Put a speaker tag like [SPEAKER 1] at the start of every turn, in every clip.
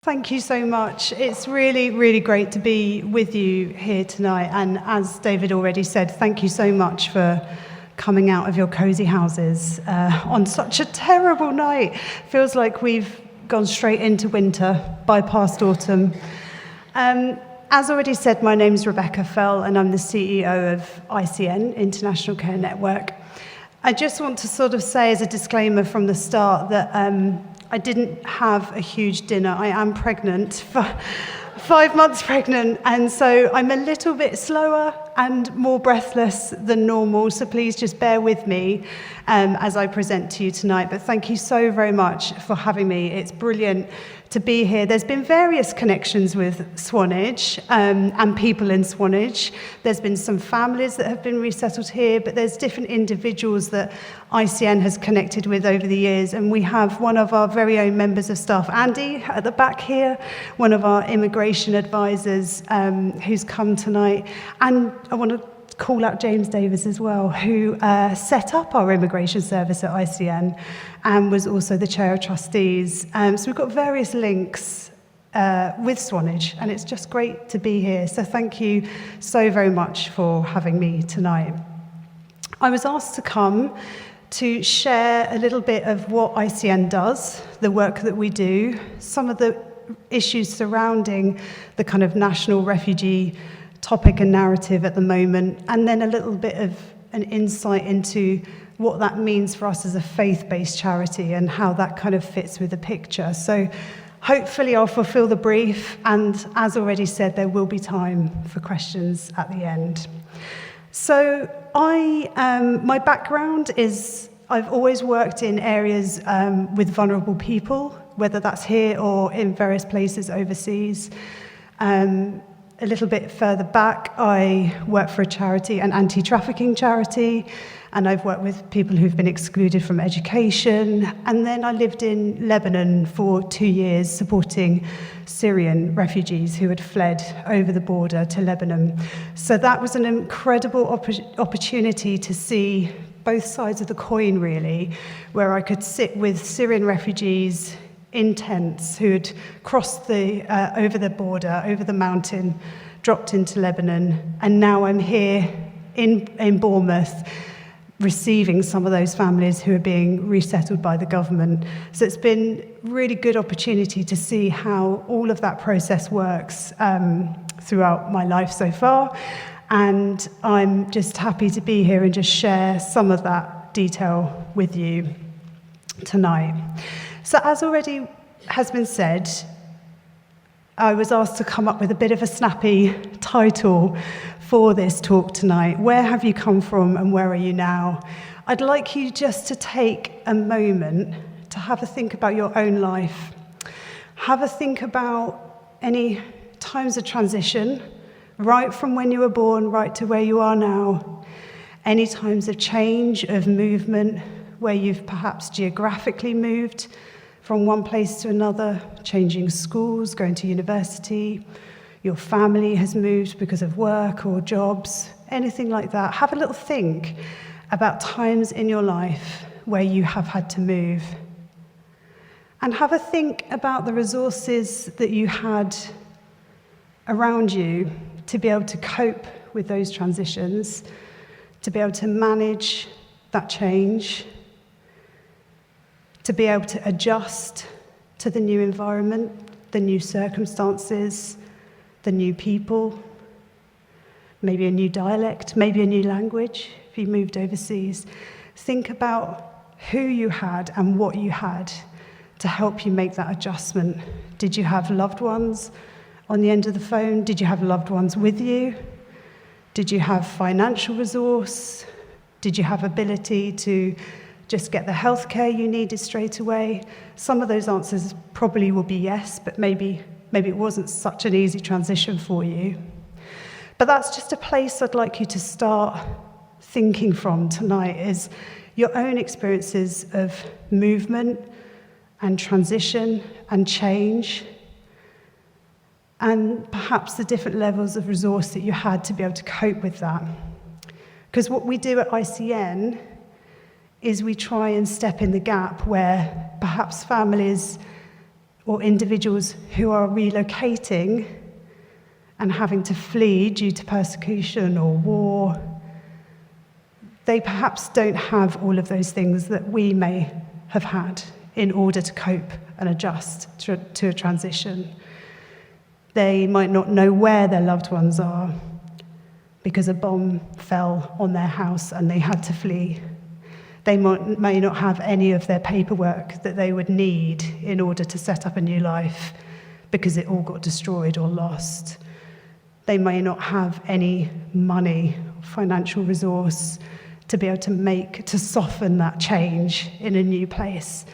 [SPEAKER 1] Thank you so much. It's really, really great to be with you here tonight. And as David already said, thank you so much for coming out of your cosy houses on such a terrible night. Feels like we've gone straight into winter, bypassed autumn. As already said, my name's Rebecca Fell, and I'm the CEO of ICN, International Care Network. I just want to sort of say as a disclaimer from the start that I didn't have a huge dinner. I am pregnant, 5 months pregnant, and so I'm a little bit slower and more breathless than normal, so please just bear with me as I present to you tonight. But thank you so very much for having me. It's brilliant to be here. There's been various connections with Swanage and people in Swanage. There's been some families that have been resettled here, but there's different individuals that ICN has connected with over the years, and we have one of our very own members of staff, Andy, at the back here, one of our immigration advisors who's come tonight. And I want to call out James Davis as well, who set up our immigration service at ICN and was also the chair of trustees. So we've got various links with Swanage, and it's just great to be here. So thank you so very much for having me tonight. I was asked to come to share a little bit of what ICN does, the work that we do, some of the issues surrounding the kind of national refugee topic and narrative at the moment, and then a little bit of an insight into what that means for us as a faith-based charity and how that kind of fits with the picture. So hopefully I'll fulfill the brief, and as already said, there will be time for questions at the end. So my background is I've always worked in areas with vulnerable people, whether that's here or in various places overseas. A little bit further back, I work for a charity, an anti-trafficking charity, and I've worked with people who've been excluded from education. And then I lived in Lebanon for 2 years, supporting Syrian refugees who had fled over the border to Lebanon. So that was an incredible opportunity to see both sides of the coin, really, where I could sit with Syrian refugees in tents who had crossed over the border, over the mountain, dropped into Lebanon, and now I'm here in Bournemouth receiving some of those families who are being resettled by the government. So it's been a really good opportunity to see how all of that process works throughout my life so far, and I'm just happy to be here and just share some of that detail with you tonight. So as already has been said, I was asked to come up with a bit of a snappy title for this talk tonight. Where have you come from and where are you now? I'd like you just to take a moment to have a think about your own life. Have a think about any times of transition, right from when you were born, right to where you are now. Any times of change, of movement, where you've perhaps geographically moved from one place to another, changing schools, going to university, your family has moved because of work or jobs, anything like that. Have a little think about times in your life where you have had to move. And have a think about the resources that you had around you to be able to cope with those transitions, to be able to manage that change, to be able to adjust to the new environment, the new circumstances, the new people, maybe a new dialect, maybe a new language if you moved overseas. Think about who you had and what you had to help you make that adjustment. Did you have loved ones on the end of the phone? Did you have loved ones with you? Did you have financial resource? Did you have ability to just get the healthcare you needed straight away? Some of those answers probably will be yes, but maybe it wasn't such an easy transition for you. But that's just a place I'd like you to start thinking from tonight, is your own experiences of movement and transition and change, and perhaps the different levels of resource that you had to be able to cope with that. Because what we do at ICN is we try and step in the gap where perhaps families or individuals who are relocating and having to flee due to persecution or war, they perhaps don't have all of those things that we may have had in order to cope and adjust to a transition. They might not know where their loved ones are because a bomb fell on their house and they had to flee. They may not have any of their paperwork that they would need in order to set up a new life because it all got destroyed or lost. They may not have any money, financial resource to be able to soften that change in a new place.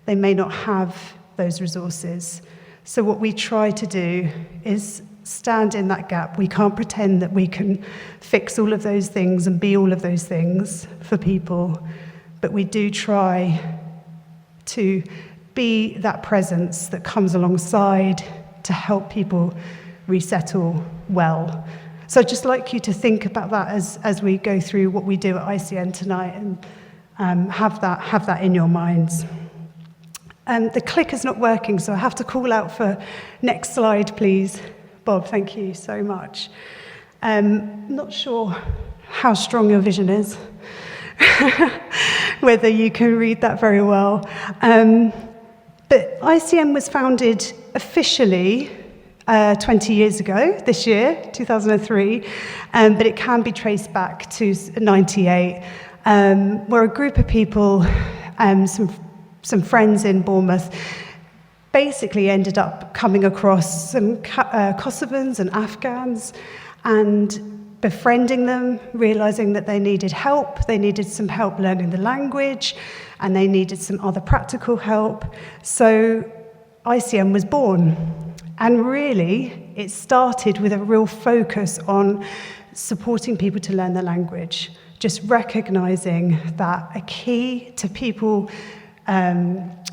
[SPEAKER 1] They may not have those resources. So what we try to do is stand in that gap. We can't pretend that we can fix all of those things and be all of those things for people, but we do try to be that presence that comes alongside to help people resettle well. So I'd just like you to think about that as we go through what we do at ICN tonight, and have that in your minds. The clicker's not working, so I have to call out for next slide, please. Bob, thank you so much. Not sure how strong your vision is, whether you can read that very well. But ICN was founded officially 20 years ago, this year, 2003, but it can be traced back to 98. We're a group of people, some friends in Bournemouth, basically ended up coming across some Kosovans and Afghans and befriending them, realizing that they needed help. They needed some help learning the language, and they needed some other practical help. So ICN was born. And really, it started with a real focus on supporting people to learn the language, just recognizing that a key to people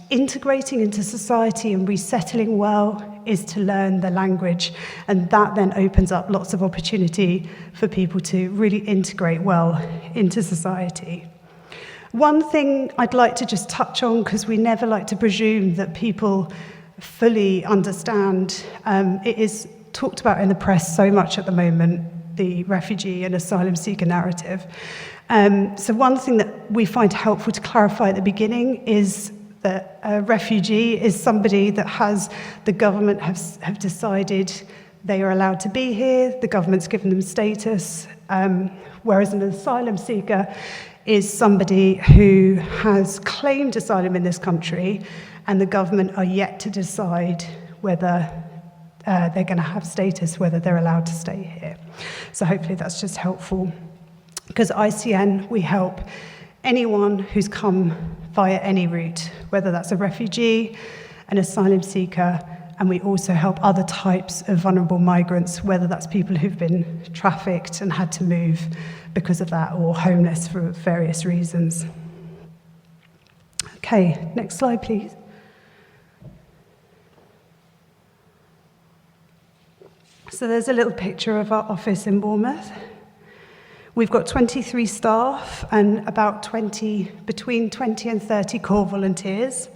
[SPEAKER 1] integrating into society and resettling well is to learn the language, and that then opens up lots of opportunity for people to really integrate well into society. One thing I'd like to just touch on, because we never like to presume that people fully understand, it is talked about in the press so much at the moment, the refugee and asylum seeker narrative. So one thing that we find helpful to clarify at the beginning is that a refugee is somebody that the government have decided they are allowed to be here, the government's given them status, whereas an asylum seeker is somebody who has claimed asylum in this country and the government are yet to decide whether they're going to have status, whether they're allowed to stay here. So hopefully that's just helpful. Because ICN, we help anyone who's come via any route, whether that's a refugee, an asylum seeker, and we also help other types of vulnerable migrants, whether that's people who've been trafficked and had to move because of that, or homeless for various reasons. Okay, next slide, please. So there's a little picture of our office in Bournemouth. We've got 23 staff and about between 20 and 30 core volunteers.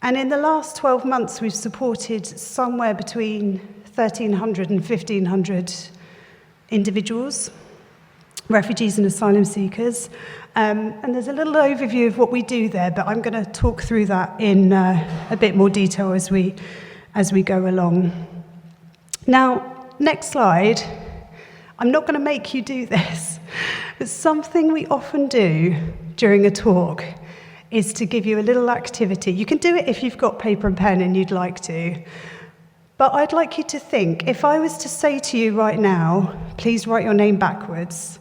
[SPEAKER 1] And in the last 12 months, we've supported somewhere between 1,300 and 1,500 individuals, refugees and asylum seekers. And there's a little overview of what we do there, but I'm going to talk through that in a bit more detail as we go along. Now, next slide. I'm not going to make you do this, but something we often do during a talk is to give you a little activity. You can do it if you've got paper and pen and you'd like to, but I'd like you to think, if I was to say to you right now, please write your name backwards,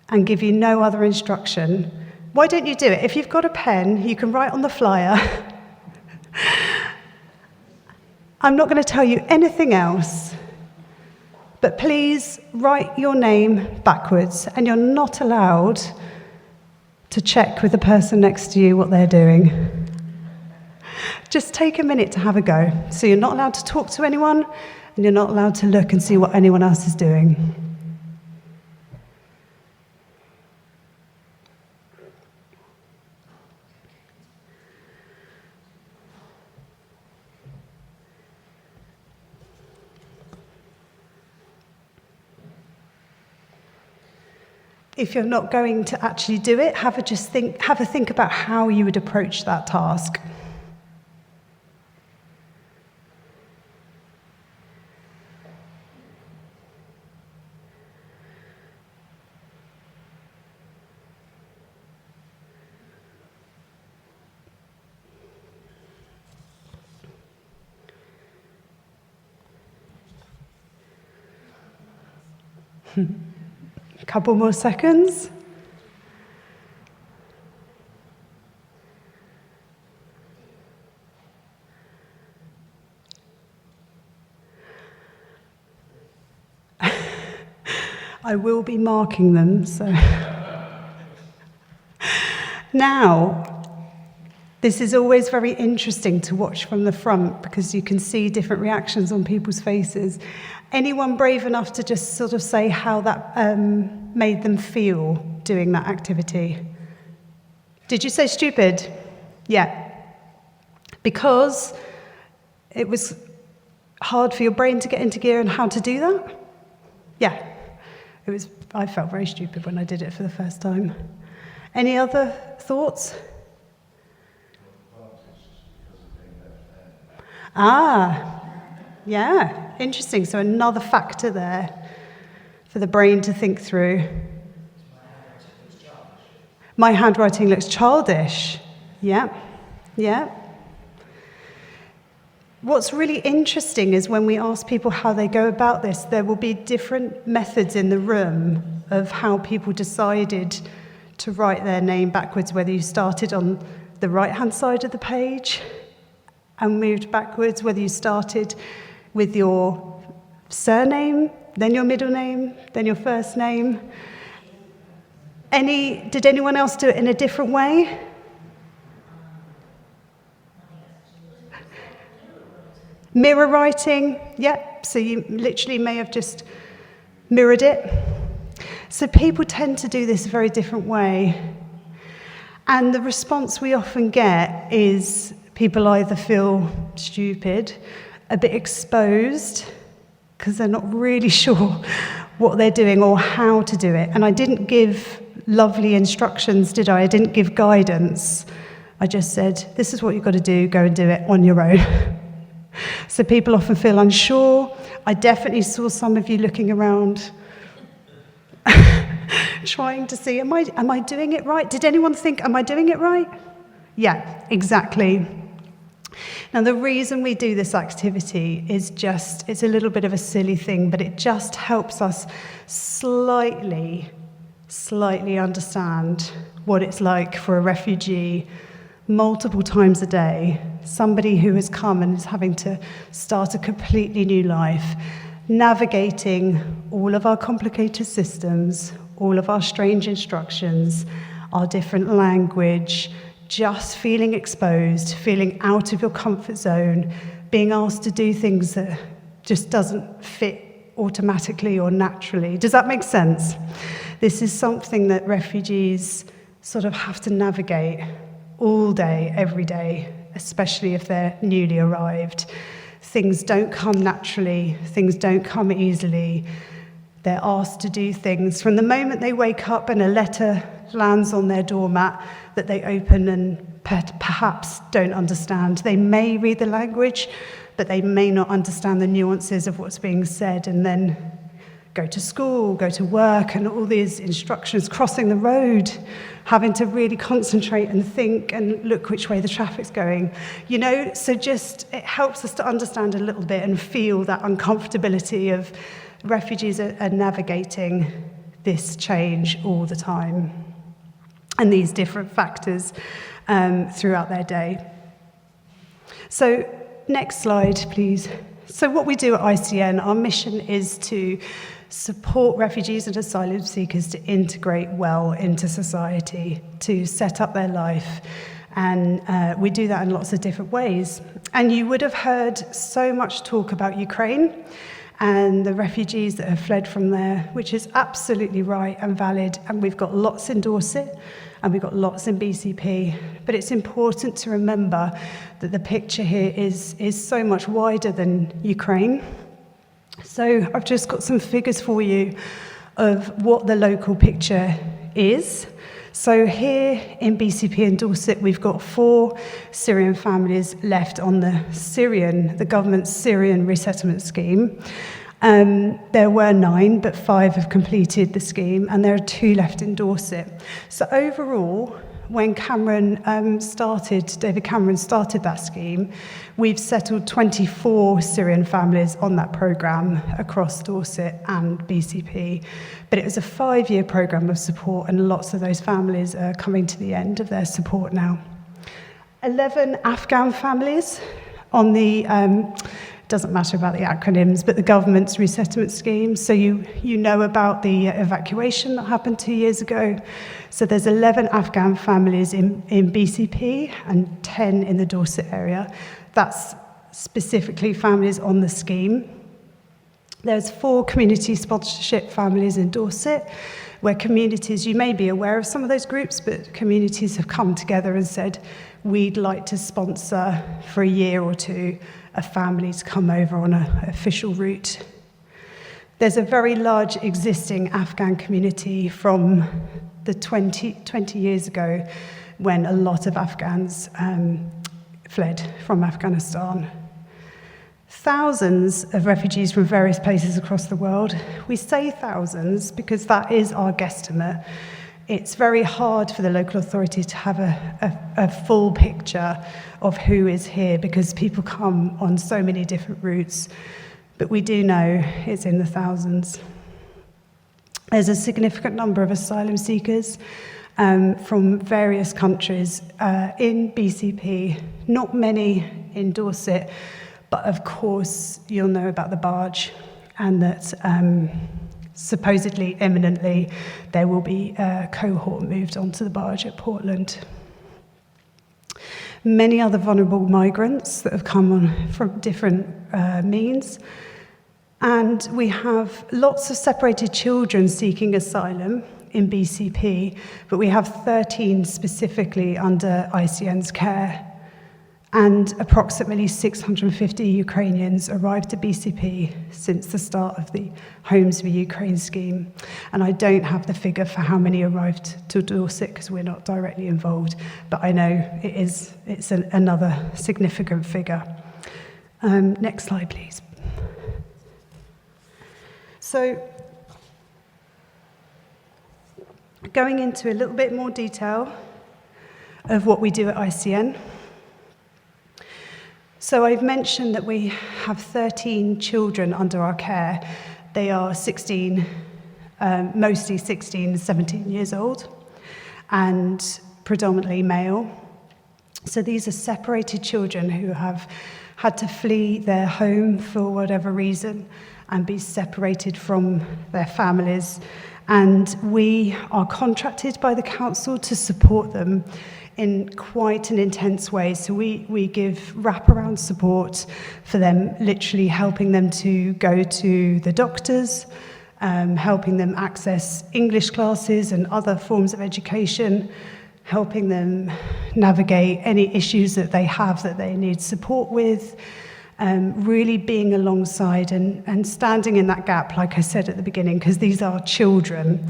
[SPEAKER 1] and give you no other instruction, why don't you do it? If you've got a pen, you can write on the flyer. I'm not going to tell you anything else, but please write your name backwards, and you're not allowed to check with the person next to you what they're doing. Just take a minute to have a go. So you're not allowed to talk to anyone, and you're not allowed to look and see what anyone else is doing. if you're not going to actually do it, have a think about how you would approach that task. A couple more seconds. I will be marking them, so. Now, this is always very interesting to watch from the front because you can see different reactions on people's faces. Anyone brave enough to just sort of say how that made them feel doing that activity? Did you say stupid? Yeah. Because it was hard for your brain to get into gear and how to do that? Yeah. I felt very stupid when I did it for the first time. Any other thoughts? Yeah, interesting. So another factor there for the brain to think through. My handwriting looks childish. Yeah. What's really interesting is when we ask people how they go about this, there will be different methods in the room of how people decided to write their name backwards, whether you started on the right-hand side of the page and moved backwards, whether you started with your surname, then your middle name, then your first name. Did anyone else do it in a different way? Mirror writing, yep, so you literally may have just mirrored it. So people tend to do this a very different way. And the response we often get is people either feel stupid, a bit exposed, because they're not really sure what they're doing or how to do it. And I didn't give lovely instructions, did I? I didn't give guidance. I just said, this is what you've got to do, go and do it on your own. So people often feel unsure. I definitely saw some of you looking around, trying to see, am I doing it right? Did anyone think, am I doing it right? Yeah, exactly. Now, the reason we do this activity is it's a little bit of a silly thing, but it just helps us slightly understand what it's like for a refugee multiple times a day, somebody who has come and is having to start a completely new life, navigating all of our complicated systems, all of our strange instructions, our different language, just feeling exposed, feeling out of your comfort zone, being asked to do things that just doesn't fit automatically or naturally. Does that make sense? This is something that refugees sort of have to navigate all day, every day, especially if they're newly arrived. Things don't come naturally, things don't come easily. They're asked to do things from the moment they wake up and a letter lands on their doormat that they open and perhaps don't understand. They may read the language, but they may not understand the nuances of what's being said, and then go to school, go to work, and all these instructions, crossing the road, having to really concentrate and think and look which way the traffic's going. So just it helps us to understand a little bit and feel that uncomfortability of refugees are navigating this change all the time and these different factors throughout their day. So next slide, please. So what we do at ICN, our mission is to support refugees and asylum seekers to integrate well into society, to set up their life. And we do that in lots of different ways. And you would have heard so much talk about Ukraine and the refugees that have fled from there, which is absolutely right and valid. And we've got lots in Dorset and we've got lots in BCP. But it's important to remember that the picture here is so much wider than Ukraine. So I've just got some figures for you of what the local picture is. So here in BCP and Dorset, we've got 4 Syrian families left on the government's Syrian resettlement scheme. There were 9, but 5 have completed the scheme, and there are 2 left in Dorset. So overall, when David Cameron started that scheme, we've settled 24 Syrian families on that programme across Dorset and BCP. But it was a 5-year programme of support, and lots of those families are coming to the end of their support now. 11 Afghan families on the, doesn't matter about the acronyms, but the government's resettlement scheme. So you know about the evacuation that happened 2 years ago. So there's 11 Afghan families in BCP and 10 in the Dorset area. That's specifically families on the scheme. There's 4 community sponsorship families in Dorset, where communities, you may be aware of some of those groups, but communities have come together and said, we'd like to sponsor for a year or 2 a family to come over on an official route. There's a very large existing Afghan community from the 20 years ago when a lot of Afghans fled from Afghanistan. Thousands of refugees from various places across the world. We say thousands because that is our guesstimate. It's very hard for the local authority to have a full picture of who is here because people come on so many different routes, but we do know it's in the thousands. There's a significant number of asylum seekers from various countries in BCP, not many in Dorset, but of course you'll know about the barge, and that supposedly, imminently, there will be a cohort moved onto the barge at Portland. Many other vulnerable migrants that have come on from different means. And we have lots of separated children seeking asylum in BCP, but we have 13 specifically under ICN's care. And approximately 650 Ukrainians arrived to BCP since the start of the Homes for Ukraine scheme. And I don't have the figure for how many arrived to Dorset because we're not directly involved, but I know it's another significant figure. Next slide, please. So, going into a little bit more detail of what we do at ICN. So I've mentioned that we have 13 children under our care. They are 16, mostly 16, 17 years old, and predominantly male. So these are separated children who have had to flee their home for whatever reason and be separated from their families. And we are contracted by the council to support them in quite an intense way. So we give wraparound support for them, literally helping them to go to the doctors, helping them access English classes and other forms of education, helping them navigate any issues that they have that they need support with, really being alongside and standing in that gap, like I said at the beginning, because these are children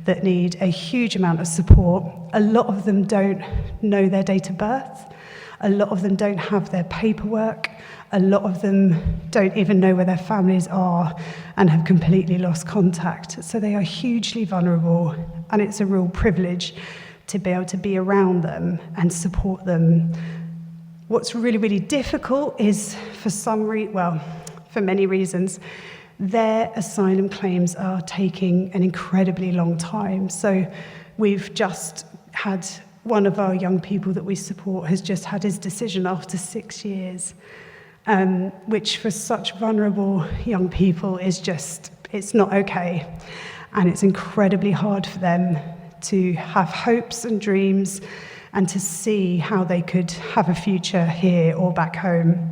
[SPEAKER 1] that need a huge amount of support. A lot of them don't know their date of birth. A lot of them don't have their paperwork. A lot of them don't even know where their families are and have completely lost contact. So they are hugely vulnerable, and it's a real privilege to be able to be around them and support them. What's really, really difficult is for many reasons, their asylum claims are taking an incredibly long time. So we've just had one of our young people that we support has just had his decision after 6 years, which for such vulnerable young people is just, it's not okay. And it's incredibly hard for them to have hopes and dreams and to see how they could have a future here or back home.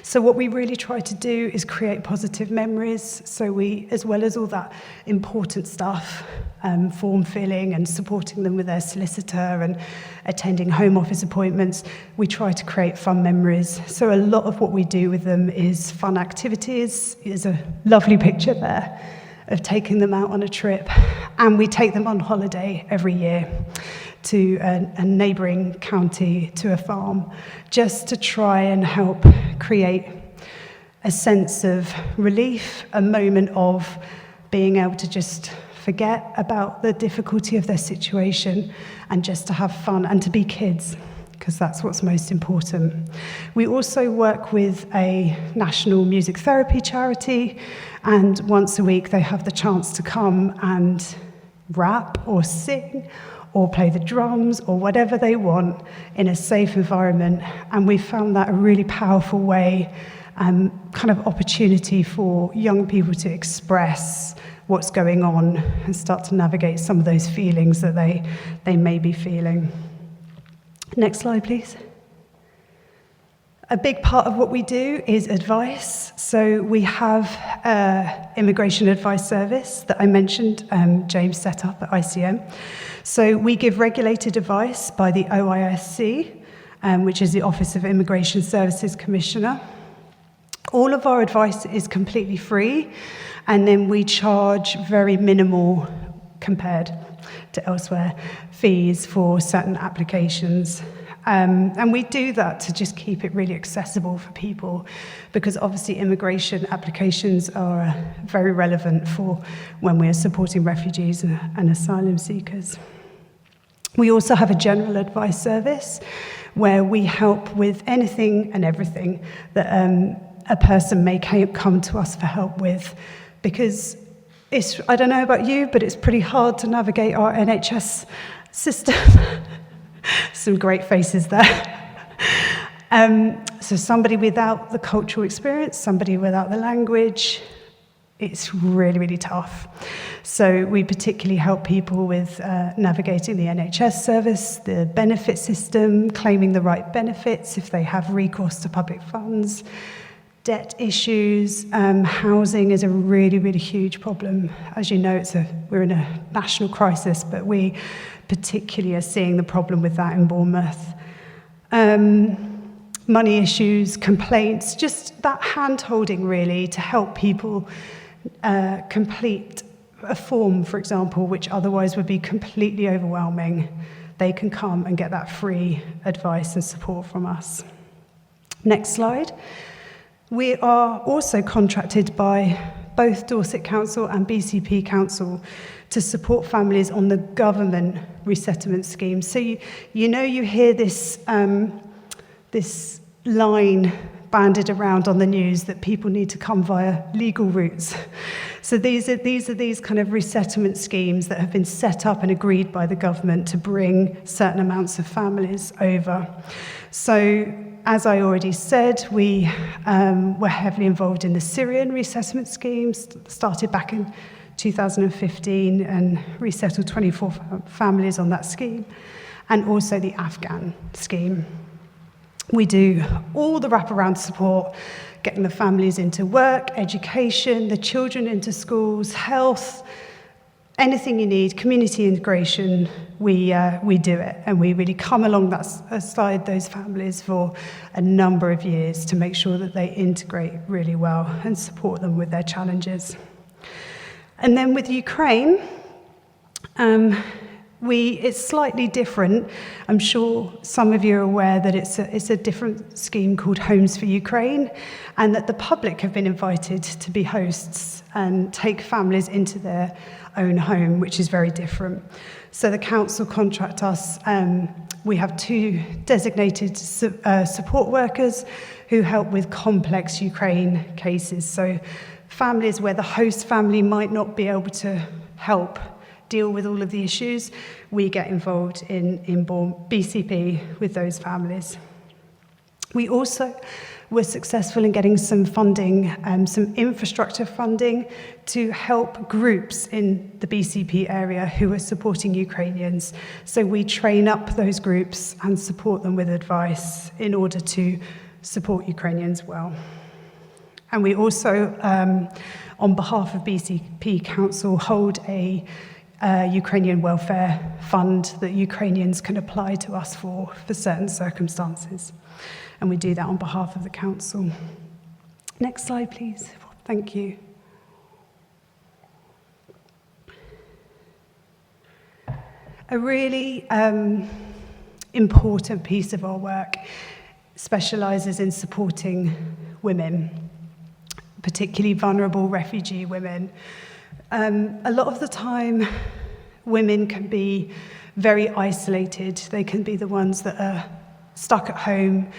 [SPEAKER 1] So what we really try to do is create positive memories. So we, as well as all that important stuff, form filling and supporting them with their solicitor and attending Home Office appointments, we try to create fun memories. So a lot of what we do with them is fun activities. There's a lovely picture there of taking them out on a trip. And we take them on holiday every year to a neighbouring county, to a farm, just to try and help create a sense of relief, a moment of being able to just forget about the difficulty of their situation and just to have fun and to be kids, because that's what's most important. We also work with a national music therapy charity, and once a week they have the chance to come and rap or sing or play the drums or whatever they want in a safe environment. And we found that a really powerful way and kind of opportunity for young people to express what's going on and start to navigate some of those feelings that they may be feeling. Next slide, please. A big part of what we do is advice. So we have an immigration advice service that I mentioned, James set up at ICN. So we give regulated advice by the OISC, which is the Office of Immigration Services Commissioner. All of our advice is completely free, and then we charge very minimal, compared to elsewhere, fees for certain applications. And we do that to just keep it really accessible for people, because obviously immigration applications are very relevant for when we're supporting refugees and asylum seekers. We also have a general advice service where we help with anything and everything that a person may come to us for help with, because I don't know about you, but it's pretty hard to navigate our NHS system. Some great faces there. So somebody without the cultural experience, somebody without the language, it's really, really tough. So we particularly help people with navigating the NHS service, the benefit system, claiming the right benefits if they have recourse to public funds, debt issues. Housing is a really, really huge problem. As you know, we're in a national crisis, but we particularly are seeing the problem with that in Bournemouth. Money issues, complaints, just that hand-holding really to help people complete a form, for example, which otherwise would be completely overwhelming. They can come and get that free advice and support from us. Next slide. We are also contracted by both Dorset Council and BCP Council to support families on the government resettlement scheme. So you hear this this line banded around on the news that people need to come via legal routes. So these are kind of resettlement schemes that have been set up and agreed by the government to bring certain amounts of families over. So, as I already said, we were heavily involved in the Syrian resettlement schemes, started back in 2015 and resettled 24 families on that scheme, and also the Afghan scheme. We do all the wraparound support, getting the families into work, education, the children into schools, health, anything you need, community integration, we do it. And we really come alongside those families for a number of years to make sure that they integrate really well and support them with their challenges. And then with Ukraine, it's slightly different. I'm sure some of you are aware that it's a different scheme called Homes for Ukraine, and that the public have been invited to be hosts and take families into their own home, which is very different. So the council contract us. We have 2 designated support workers who help with complex Ukraine cases. So families where the host family might not be able to help deal with all of the issues, we get involved in BCP with those families. We also were successful in getting some funding, some infrastructure funding to help groups in the BCP area who are supporting Ukrainians. So we train up those groups and support them with advice in order to support Ukrainians well. And we also, on behalf of BCP Council, hold a Ukrainian welfare fund that Ukrainians can apply to us for certain circumstances. And we do that on behalf of the council. Next slide, please. Thank you. A really important piece of our work specialises in supporting women, particularly vulnerable refugee women. A lot of the time, women can be very isolated. They can be the ones that are stuck at home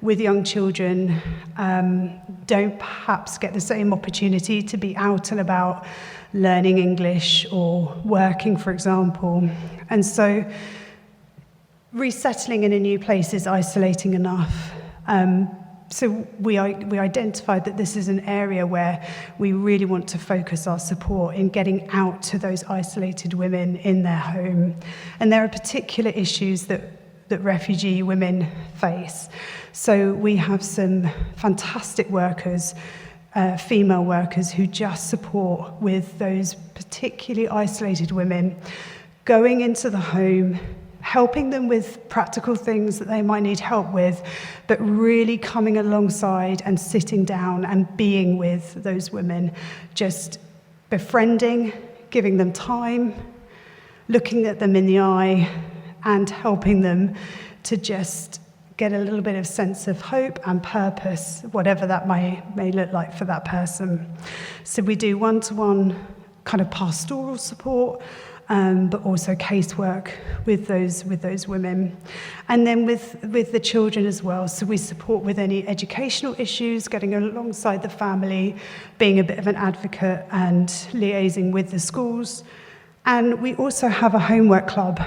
[SPEAKER 1] with young children, don't perhaps get the same opportunity to be out and about learning English or working, for example. And so resettling in a new place is isolating enough. So we identified that this is an area where we really want to focus our support in getting out to those isolated women in their home. And there are particular issues that refugee women face. So we have some fantastic workers, female workers, who just support with those particularly isolated women, going into the home, helping them with practical things that they might need help with, but really coming alongside and sitting down and being with those women, just befriending, giving them time, looking at them in the eye, and helping them to just get a little bit of sense of hope and purpose, whatever that may look like for that person. So we do one-to-one kind of pastoral support, but also casework with those women. And then with the children as well. So we support with any educational issues, getting alongside the family, being a bit of an advocate and liaising with the schools. And we also have a homework club.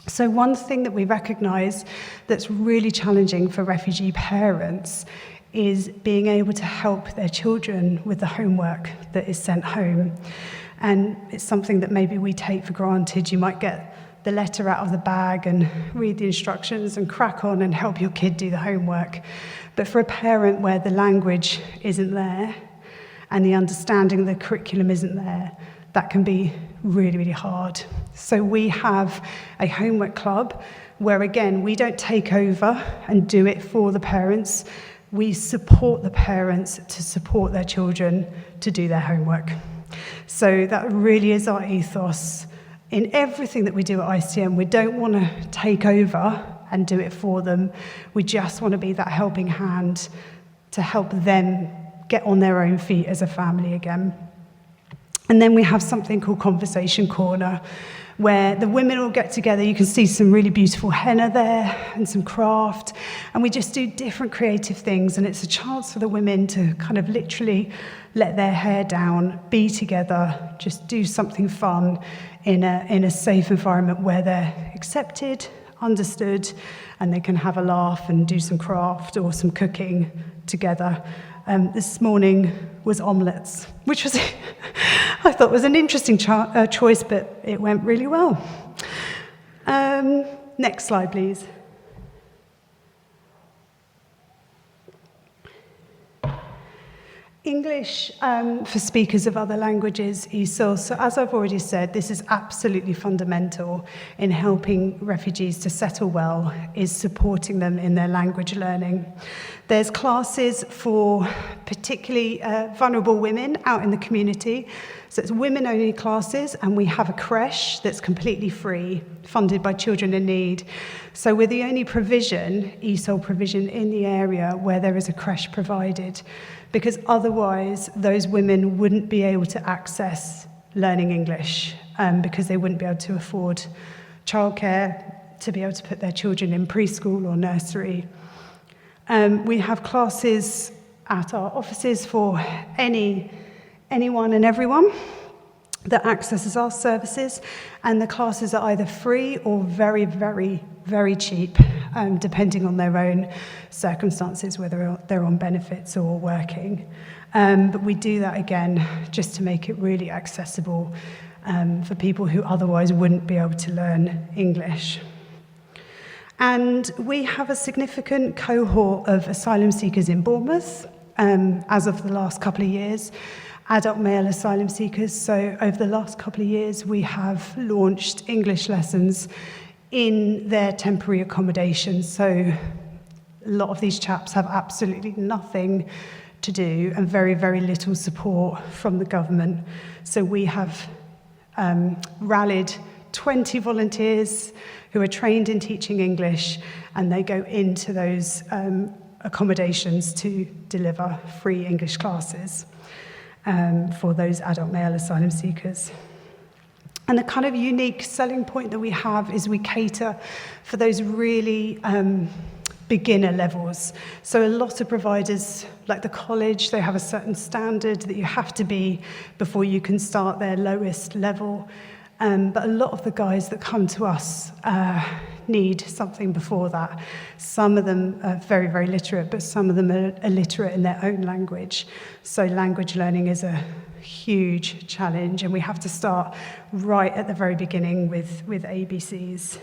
[SPEAKER 1] So one thing that we recognise that's really challenging for refugee parents is being able to help their children with the homework that is sent home. And it's something that maybe we take for granted. You might get the letter out of the bag and read the instructions and crack on and help your kid do the homework. But for a parent where the language isn't there and the understanding of the curriculum isn't there, that can be really, really hard. So we have a homework club where, again, we don't take over and do it for the parents. We support the parents to support their children to do their homework. So that really is our ethos. In everything that we do at ICN, we don't want to take over and do it for them. We just want to be that helping hand to help them get on their own feet as a family again. And then we have something called Conversation Corner, where the women all get together. You can see some really beautiful henna there and some craft. And we just do different creative things. And it's a chance for the women to kind of literally let their hair down, be together, just do something fun in a safe environment where they're accepted, understood, and they can have a laugh and do some craft or some cooking together. This morning was omelettes, which was, I thought was an interesting choice, but it went really well. Next slide, please. English for speakers of other languages, ESOL. So as I've already said, this is absolutely fundamental in helping refugees to settle well, is supporting them in their language learning. There's classes for particularly vulnerable women out in the community. So it's women-only classes, and we have a creche that's completely free, funded by Children in Need. So we're the only provision, ESOL provision, in the area where there is a creche provided, because otherwise those women wouldn't be able to access learning English because they wouldn't be able to afford childcare to be able to put their children in preschool or nursery. We have classes at our offices for anyone and everyone that accesses our services, and the classes are either free or very, very, very cheap, depending on their own circumstances, whether they're on benefits or working. But we do that, again, just to make it really accessible for people who otherwise wouldn't be able to learn English. And we have a significant cohort of asylum seekers in Bournemouth, as of the last couple of years, adult male asylum seekers. So over the last couple of years, we have launched English lessons in their temporary accommodation. So a lot of these chaps have absolutely nothing to do and very, very little support from the government. So we have rallied 20 volunteers who are trained in teaching English, and they go into those accommodations to deliver free English classes for those adult male asylum seekers. And the kind of unique selling point that we have is we cater for those really beginner levels. So a lot of providers, like the college, they have a certain standard that you have to be before you can start their lowest level. But a lot of the guys that come to us need something before that. Some of them are very, very literate, but some of them are illiterate in their own language. So language learning is a huge challenge, and we have to start right at the very beginning with ABCs.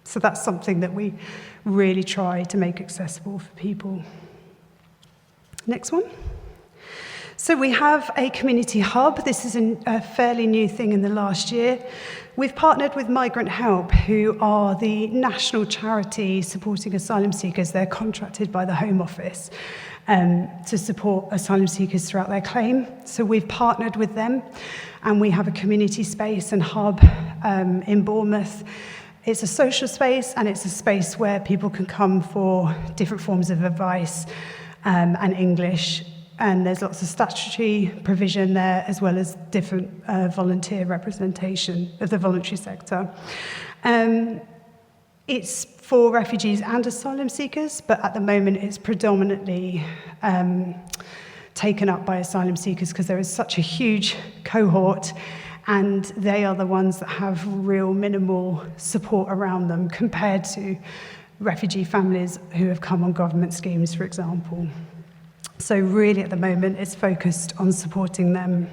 [SPEAKER 1] So that's something that we really try to make accessible for people. Next one. So we have a community hub. This is a fairly new thing in the last year. We've partnered with Migrant Help, who are the national charity supporting asylum seekers. They're contracted by the Home Office to support asylum seekers throughout their claim. So we've partnered with them, and we have a community space and hub in Bournemouth. It's a social space, and it's a space where people can come for different forms of advice and English. And there's lots of statutory provision there, as well as different volunteer representation of the voluntary sector. It's for refugees and asylum seekers, but at the moment it's predominantly taken up by asylum seekers because there is such a huge cohort, and they are the ones that have real minimal support around them compared to refugee families who have come on government schemes, for example. So really at the moment it's focused on supporting them.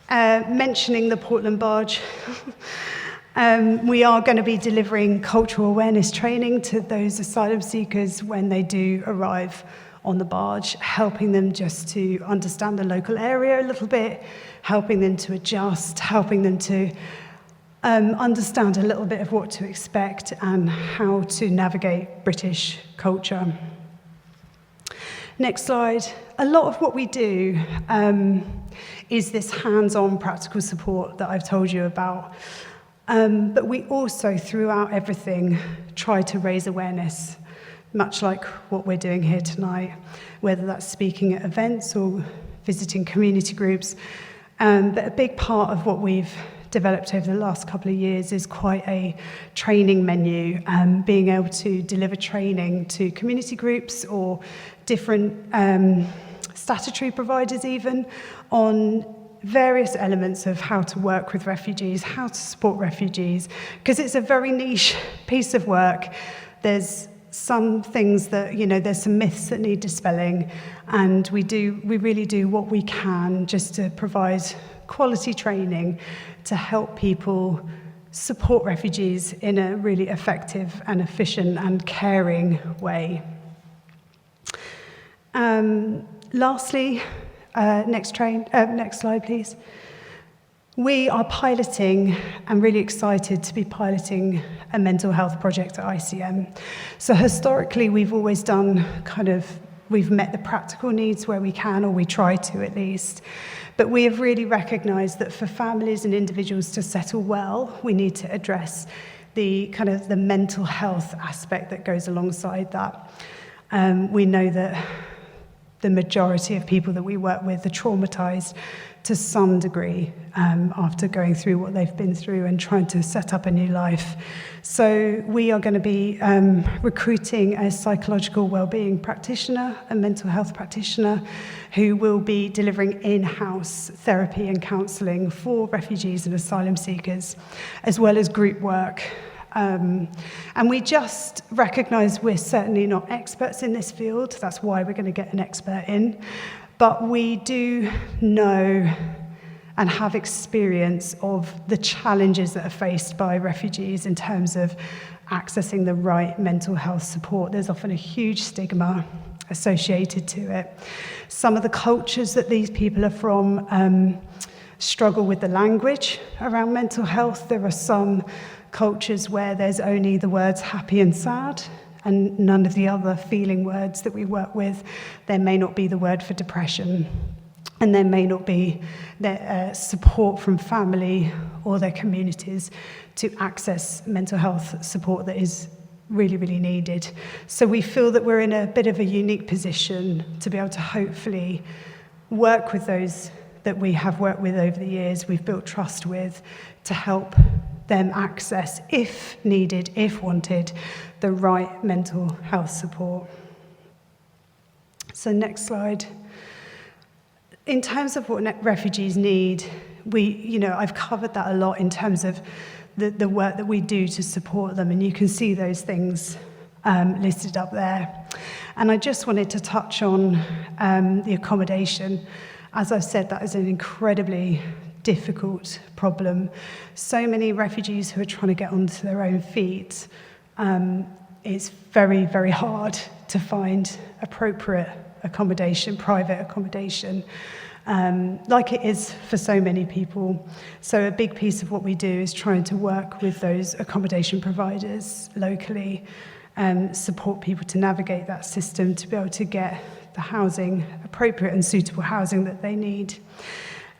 [SPEAKER 1] Mentioning the Portland Barge, we are going to be delivering cultural awareness training to those asylum seekers when they do arrive on the barge, helping them just to understand the local area a little bit, helping them to adjust, helping them to understand a little bit of what to expect and how to navigate British culture. Next slide. A lot of what we do is this hands-on practical support that I've told you about. But we also, throughout everything, try to raise awareness, much like what we're doing here tonight, whether that's speaking at events or visiting community groups. But a big part of what we've developed over the last couple of years is quite a training menu, being able to deliver training to community groups or different statutory providers even on various elements of how to work with refugees, how to support refugees, because it's a very niche piece of work. There's some things that, there's some myths that need dispelling, and we really do what we can just to provide quality training to help people support refugees in a really effective and efficient and caring way. Lastly, next slide, please. We are piloting, and really excited to be piloting, a mental health project at ICN. So historically, we've always done we've met the practical needs where we can, or we try to at least. But we have really recognised that for families and individuals to settle well, we need to address the the mental health aspect that goes alongside that. We know that the majority of people that we work with are traumatised to some degree after going through what they've been through and trying to set up a new life. So we are going to be recruiting a psychological wellbeing practitioner, a mental health practitioner, who will be delivering in-house therapy and counselling for refugees and asylum seekers, as well as group work. And we just recognise we're certainly not experts in this field. That's why we're going to get an expert in. But we do know and have experience of the challenges that are faced by refugees in terms of accessing the right mental health support. There's often a huge stigma associated to it. Some of the cultures that these people are from struggle with the language around mental health. There are some cultures where there's only the words happy and sad and none of the other feeling words that we work with. There may not be the word for depression. and there may not be their support from family or their communities to access mental health support that is really, really needed. So we feel that we're in a bit of a unique position to be able to hopefully work with those that we have worked with over the years, we've built trust with, to help them access, if needed, if wanted, the right mental health support. So next slide. In terms of what refugees need, I've covered that a lot in terms of the work that we do to support them, and you can see those things listed up there. And I just wanted to touch on the accommodation. As I've said, that is an incredibly difficult problem. So many refugees who are trying to get onto their own feet, it's very, very hard to find appropriate accommodation, private accommodation, like it is for so many people. So a big piece of what we do is trying to work with those accommodation providers locally and support people to navigate that system to be able to get the housing, appropriate and suitable housing that they need.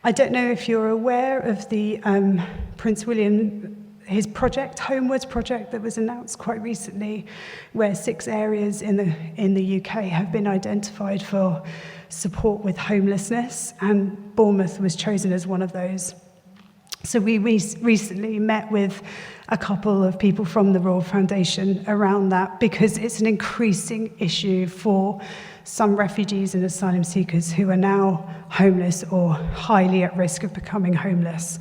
[SPEAKER 1] I don't know if you're aware of the Prince William, his project, Homewards project, that was announced quite recently, where 6 areas in the UK have been identified for support with homelessness, and Bournemouth was chosen as one of those. So we recently met with a couple of people from the Royal Foundation around that, because it's an increasing issue for some refugees and asylum seekers who are now homeless or highly at risk of becoming homeless.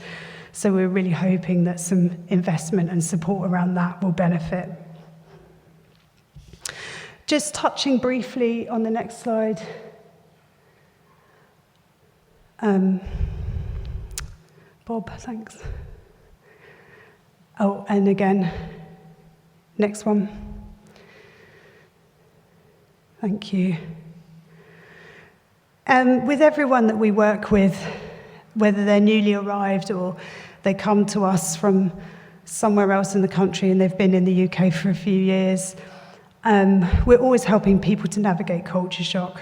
[SPEAKER 1] So we're really hoping that some investment and support around that will benefit. Just touching briefly on the next slide. Bob, thanks. Oh, and again, next one. Thank you. With everyone that we work with, whether they're newly arrived or they come to us from somewhere else in the country and they've been in the UK for a few years, we're always helping people to navigate culture shock.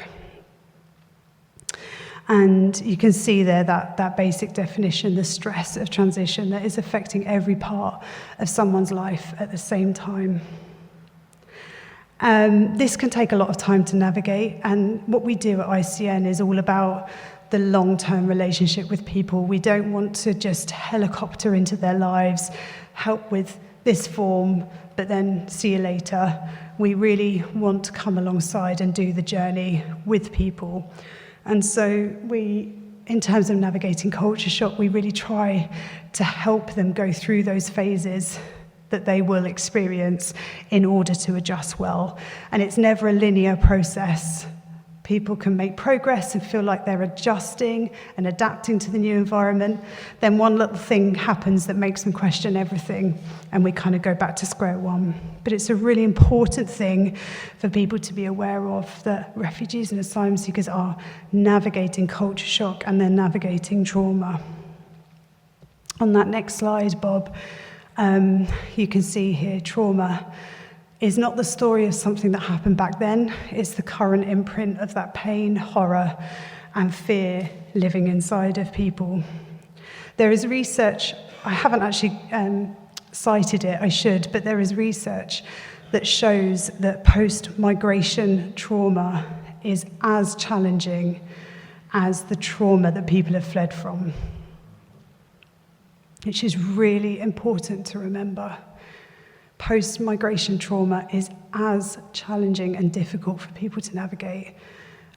[SPEAKER 1] And you can see there that basic definition, the stress of transition that is affecting every part of someone's life at the same time. This can take a lot of time to navigate, and what we do at ICN is all about the long-term relationship with people. We don't want to just helicopter into their lives, help with this form, but then see you later. We really want to come alongside and do the journey with people. And so in terms of navigating culture shock, we really try to help them go through those phases that they will experience in order to adjust well. And it's never a linear process. People can make progress and feel like they're adjusting and adapting to the new environment. Then one little thing happens that makes them question everything, and we kind of go back to square one. But it's a really important thing for people to be aware of, that refugees and asylum seekers are navigating culture shock and they're navigating trauma. On that next slide, Bob, you can see here trauma is not the story of something that happened back then. It's the current imprint of that pain, horror, and fear living inside of people. There is research, I haven't actually cited it, I should, but there is research that shows that post-migration trauma is as challenging as the trauma that people have fled from, which is really important to remember. Post-migration trauma is as challenging and difficult for people to navigate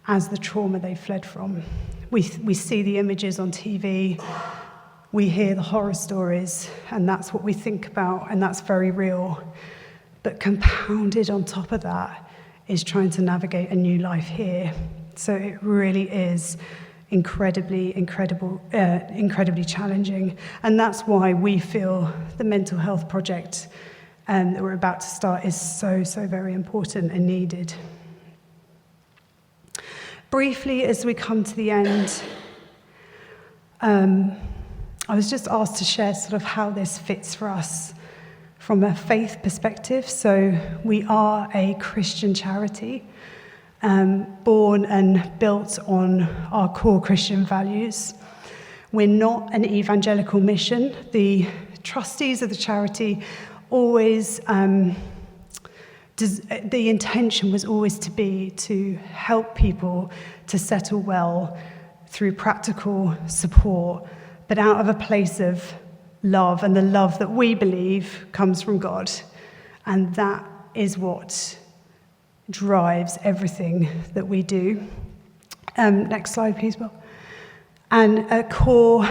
[SPEAKER 1] as the trauma they fled from. We see the images on TV, we hear the horror stories, and that's what we think about, and that's very real. But compounded on top of that is trying to navigate a new life here. So it really is incredibly challenging. And that's why we feel the mental health project that we're about to start is so very important and needed. Briefly, as we come to the end, I was just asked to share sort of how this fits for us from a faith perspective. So we are a Christian charity. born and built on our core Christian values. We're not an evangelical mission. The trustees of the charity always, the intention was always to help people to settle well through practical support, but out of a place of love, and the love that we believe comes from God. And that is what drives everything that we do. Next slide, please, Bob. And a core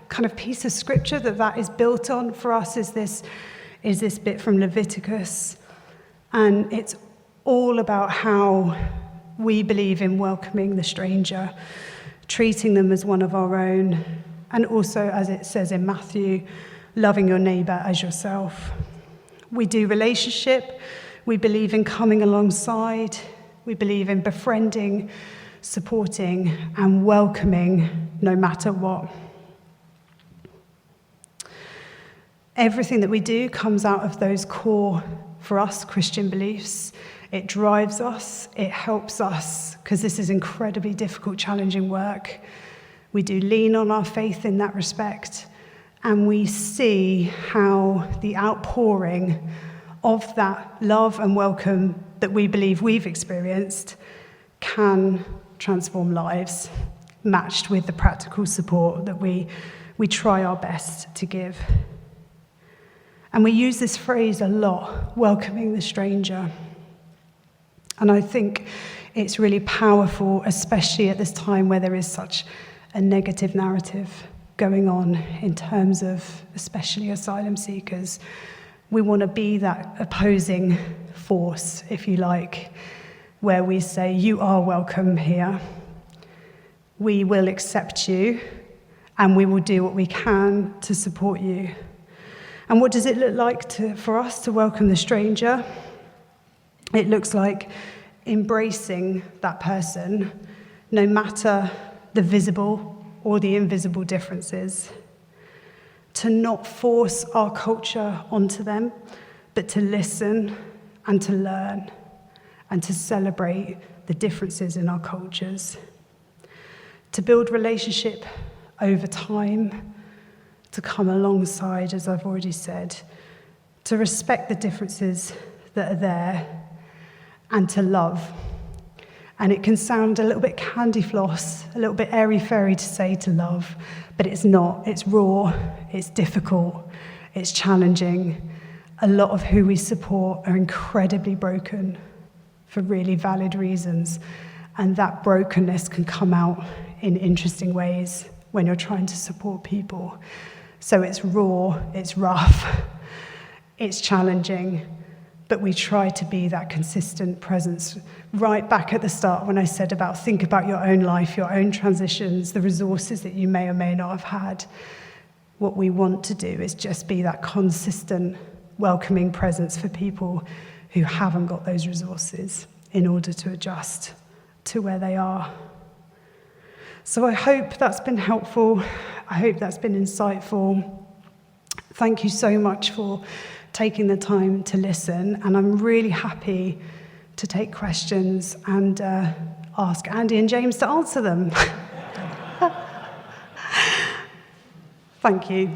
[SPEAKER 1] kind of piece of scripture that is built on for us is this bit from Leviticus. And it's all about how we believe in welcoming the stranger, treating them as one of our own, and also, as it says in Matthew, loving your neighbour as yourself. We do relationship. We believe in coming alongside. We believe in befriending, supporting, and welcoming no matter what. Everything that we do comes out of those core, for us, Christian beliefs. It drives us, it helps us, because this is incredibly difficult, challenging work. We do lean on our faith in that respect, and we see how the outpouring of that love and welcome that we believe we've experienced can transform lives, matched with the practical support that we try our best to give. And we use this phrase a lot, welcoming the stranger. And I think it's really powerful, especially at this time where there is such a negative narrative going on in terms of especially asylum seekers. We want to be that opposing force, if you like, where we say, you are welcome here. We will accept you, and we will do what we can to support you. And what does it look like for us to welcome the stranger? It looks like embracing that person, no matter the visible or the invisible differences. To not force our culture onto them, but to listen and to learn and to celebrate the differences in our cultures. To build relationship over time, to come alongside, as I've already said, to respect the differences that are there, and to love. And it can sound a little bit candy floss, a little bit airy-fairy to say to love, but it's not. It's raw, it's difficult, it's challenging. A lot of who we support are incredibly broken for really valid reasons, and that brokenness can come out in interesting ways when you're trying to support people. So it's raw, it's rough, it's challenging, but we try to be that consistent presence. Right back at the start when I said think about your own life, your own transitions, the resources that you may or may not have had. What we want to do is just be that consistent, welcoming presence for people who haven't got those resources in order to adjust to where they are. So I hope that's been helpful. I hope that's been insightful. Thank you so much for taking the time to listen, and I'm really happy to take questions and ask Andy and James to answer them. Thank you.